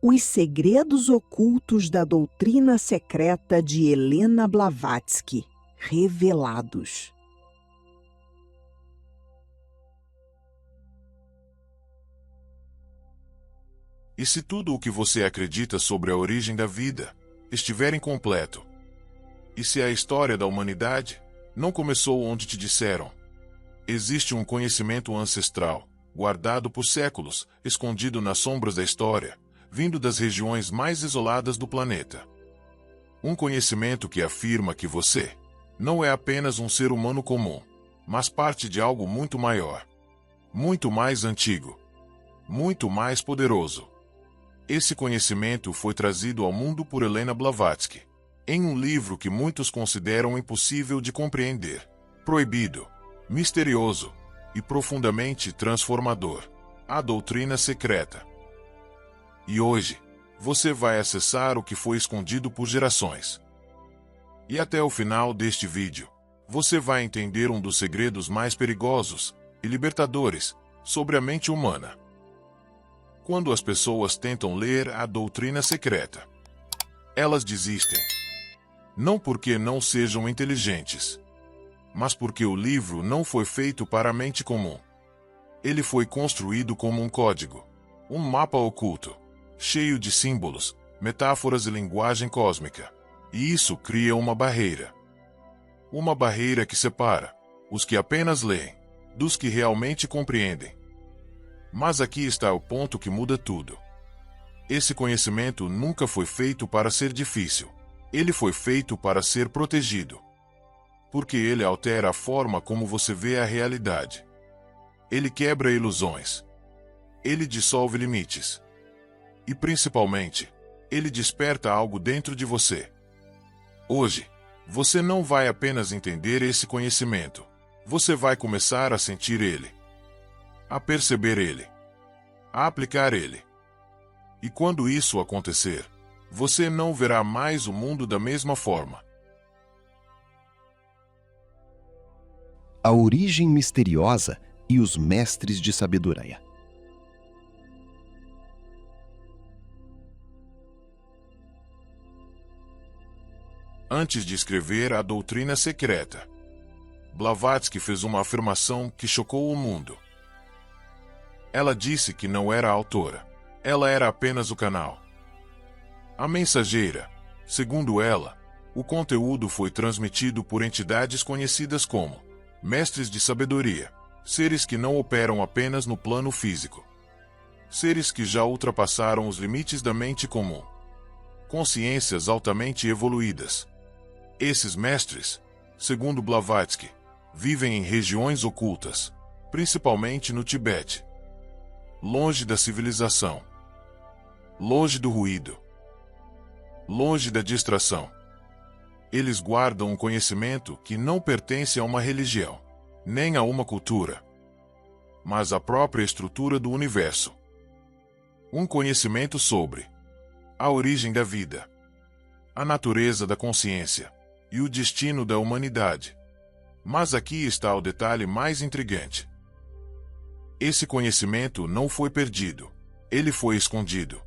Os segredos ocultos da doutrina secreta de Helena Blavatsky, revelados. E se tudo o que você acredita sobre a origem da vida estiver incompleto? E se a história da humanidade não começou onde te disseram? Existe um conhecimento ancestral, guardado por séculos, escondido nas sombras da história, vindo das regiões mais isoladas do planeta. Um conhecimento que afirma que você não é apenas um ser humano comum, mas parte de algo muito maior, muito mais antigo, muito mais poderoso. Esse conhecimento foi trazido ao mundo por Helena Blavatsky, em um livro que muitos consideram impossível de compreender, proibido, misterioso e profundamente transformador, a doutrina secreta. E hoje, você vai acessar o que foi escondido por gerações. E até o final deste vídeo, você vai entender um dos segredos mais perigosos e libertadores sobre a mente humana. Quando as pessoas tentam ler a doutrina secreta, elas desistem. Não porque não sejam inteligentes, mas porque o livro não foi feito para a mente comum. Ele foi construído como um código, um mapa oculto, cheio de símbolos, metáforas e linguagem cósmica. E isso cria uma barreira. Uma barreira que separa os que apenas leem dos que realmente compreendem. Mas aqui está o ponto que muda tudo. Esse conhecimento nunca foi feito para ser difícil. Ele foi feito para ser protegido. Porque ele altera a forma como você vê a realidade. Ele quebra ilusões. Ele dissolve limites. E principalmente, ele desperta algo dentro de você. Hoje, você não vai apenas entender esse conhecimento. Você vai começar a sentir ele, a perceber ele, a aplicar ele. E quando isso acontecer, você não verá mais o mundo da mesma forma. A origem misteriosa e os mestres de sabedoria. Antes de escrever a doutrina secreta, Blavatsky fez uma afirmação que chocou o mundo. Ela disse que não era a autora, ela era apenas o canal. A mensageira. Segundo ela, o conteúdo foi transmitido por entidades conhecidas como mestres de sabedoria, seres que não operam apenas no plano físico. Seres que já ultrapassaram os limites da mente comum. Consciências altamente evoluídas. Esses mestres, segundo Blavatsky, vivem em regiões ocultas, principalmente no Tibete. Longe da civilização. Longe do ruído. Longe da distração. Eles guardam um conhecimento que não pertence a uma religião, nem a uma cultura, mas à própria estrutura do universo. Um conhecimento sobre a origem da vida, a natureza da consciência e o destino da humanidade. Mas aqui está o detalhe mais intrigante. Esse conhecimento não foi perdido, ele foi escondido,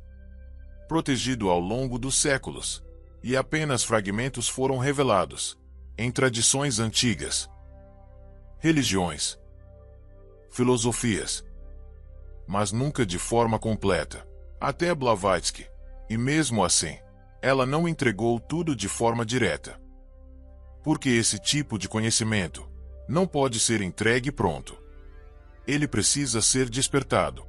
protegido ao longo dos séculos, e apenas fragmentos foram revelados, em tradições antigas, religiões, filosofias, mas nunca de forma completa, até Blavatsky, e mesmo assim, ela não entregou tudo de forma direta. Porque esse tipo de conhecimento não pode ser entregue pronto. Ele precisa ser despertado.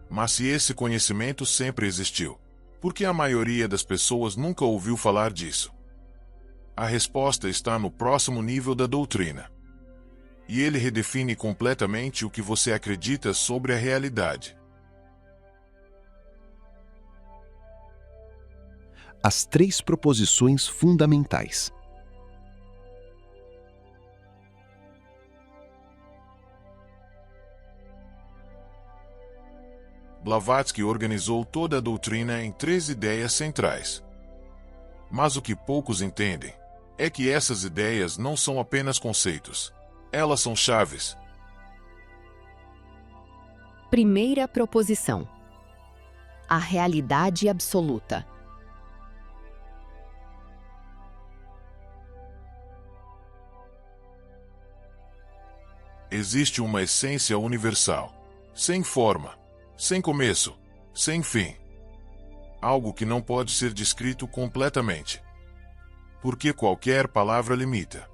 Mas se esse conhecimento sempre existiu, por que a maioria das pessoas nunca ouviu falar disso? A resposta está no próximo nível da doutrina. E ele redefine completamente o que você acredita sobre a realidade. As 3 proposições fundamentais. Blavatsky organizou toda a doutrina em 3 ideias centrais. Mas o que poucos entendem é que essas ideias não são apenas conceitos. Elas são chaves. Primeira proposição. a realidade absoluta. Existe uma essência universal, sem forma, sem começo, sem fim. Algo que não pode ser descrito completamente, porque qualquer palavra limita.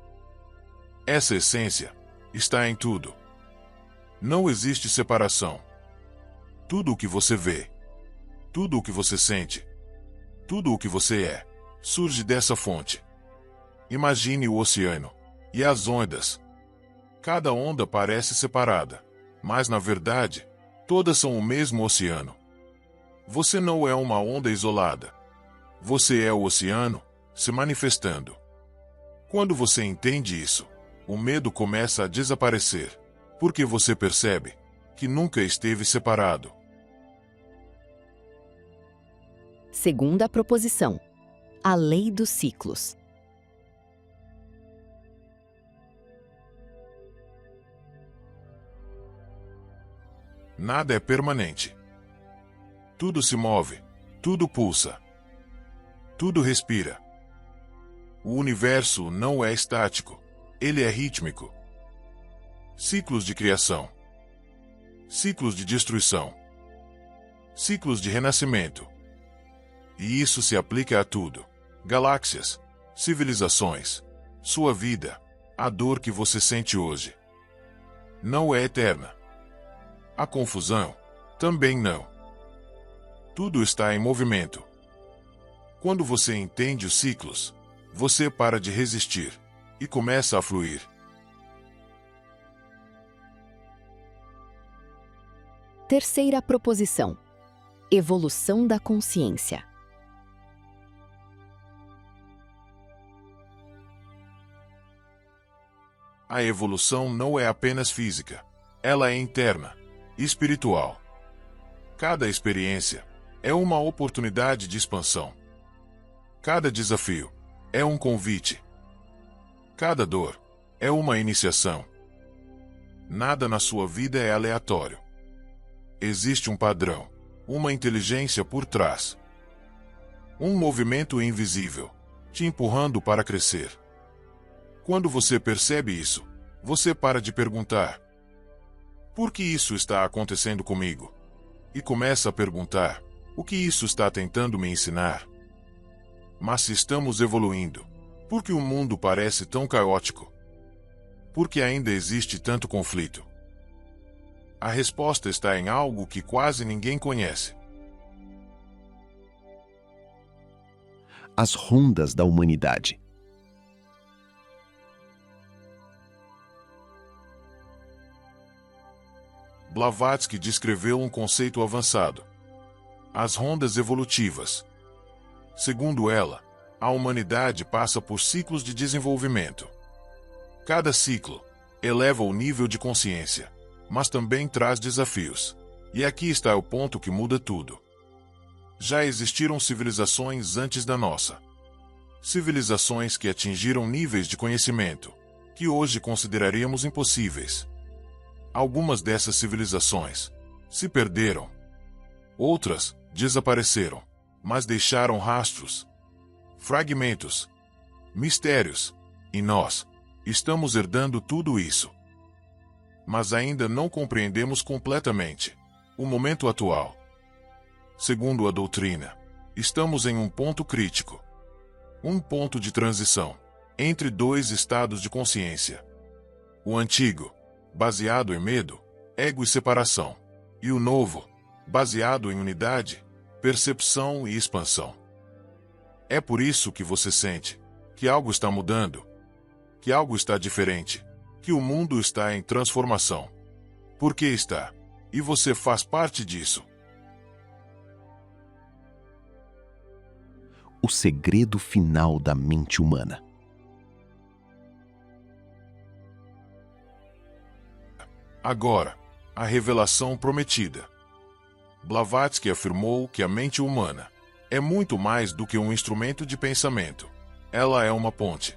Essa essência está em tudo. Não existe separação. Tudo o que você vê, tudo o que você sente, tudo o que você é, surge dessa fonte. Imagine o oceano e as ondas. Cada onda parece separada, mas na verdade, todas são o mesmo oceano. Você não é uma onda isolada. Você é o oceano se manifestando. Quando você entende isso, o medo começa a desaparecer, porque você percebe que nunca esteve separado. Segunda proposição: a lei dos ciclos. Nada é permanente. Tudo se move, tudo pulsa, tudo respira. O universo não é estático, ele é rítmico. Ciclos de criação, ciclos de destruição, ciclos de renascimento. E isso se aplica a tudo: galáxias, civilizações, sua vida, a dor que você sente hoje. Não é eterna. A confusão também não. Tudo está em movimento. Quando você entende os ciclos, você para de resistir e começa a fluir. Terceira proposição: evolução da consciência. A evolução não é apenas física, ela é interna, espiritual. Cada experiência é uma oportunidade de expansão. Cada desafio é um convite. Cada dor é uma iniciação. Nada na sua vida é aleatório. Existe um padrão, uma inteligência por trás. Um movimento invisível, te empurrando para crescer. Quando você percebe isso, você para de perguntar: por que isso está acontecendo comigo? E começa a perguntar: o que isso está tentando me ensinar? Mas se estamos evoluindo, por que o mundo parece tão caótico? Por que ainda existe tanto conflito? A resposta está em algo que quase ninguém conhece. As rondas da humanidade. Blavatsky descreveu um conceito avançado: as rondas evolutivas. Segundo ela, a humanidade passa por ciclos de desenvolvimento. Cada ciclo eleva o nível de consciência, mas também traz desafios. E aqui está o ponto que muda tudo. Já existiram civilizações antes da nossa. Civilizações que atingiram níveis de conhecimento que hoje consideraríamos impossíveis. Algumas dessas civilizações se perderam. Outras desapareceram, mas deixaram rastros, fragmentos, mistérios, e nós estamos herdando tudo isso. Mas ainda não compreendemos completamente o momento atual. Segundo a doutrina, estamos em um ponto crítico, um ponto de transição entre dois estados de consciência. O antigo, baseado em medo, ego e separação, e o novo, baseado em unidade, percepção e expansão. É por isso que você sente que algo está mudando, que algo está diferente, que o mundo está em transformação. Porque está, e você faz parte disso. O segredo final da mente humana. Agora, a revelação prometida. Blavatsky afirmou que a mente humana é muito mais do que um instrumento de pensamento. Ela é uma ponte.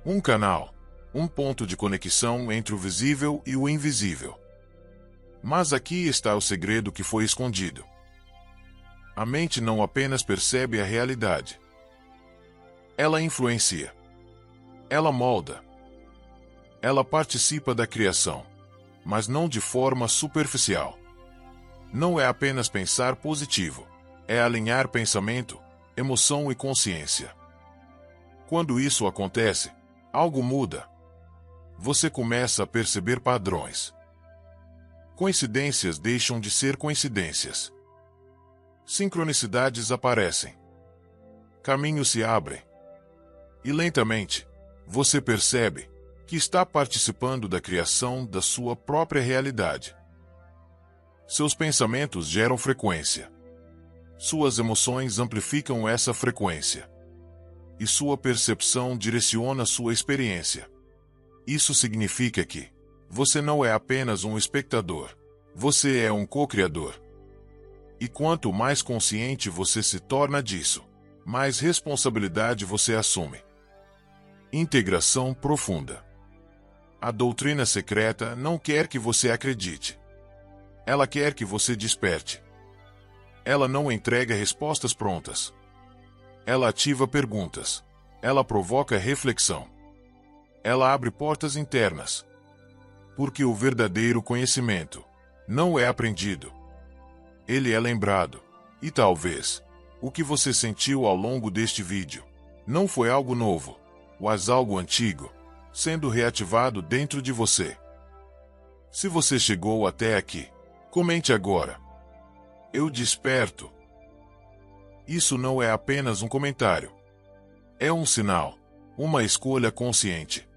Um canal, um ponto de conexão entre o visível e o invisível. Mas aqui está o segredo que foi escondido. A mente não apenas percebe a realidade. Ela influencia. Ela molda. Ela participa da criação, mas não de forma superficial. Não é apenas pensar positivo, é alinhar pensamento, emoção e consciência. Quando isso acontece, algo muda. Você começa a perceber padrões. Coincidências deixam de ser coincidências. Sincronicidades aparecem. Caminhos se abrem. E lentamente, você percebe que está participando da criação da sua própria realidade. Seus pensamentos geram frequência. Suas emoções amplificam essa frequência. E sua percepção direciona sua experiência. Isso significa que você não é apenas um espectador, você é um co-criador. E quanto mais consciente você se torna disso, mais responsabilidade você assume. Integração profunda. A doutrina secreta não quer que você acredite. Ela quer que você desperte. Ela não entrega respostas prontas. Ela ativa perguntas. Ela provoca reflexão. Ela abre portas internas. Porque o verdadeiro conhecimento não é aprendido. Ele é lembrado. E talvez o que você sentiu ao longo deste vídeo não foi algo novo, mas algo antigo, sendo reativado dentro de você. Se você chegou até aqui, comente agora. Eu desperto. Isso não é apenas um comentário. É um sinal, uma escolha consciente.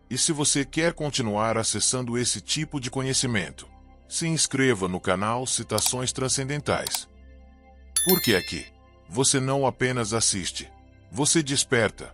E se você quer continuar acessando esse tipo de conhecimento, se inscreva no canal Citações Transcendentais. Porque aqui, você não apenas assiste, você desperta.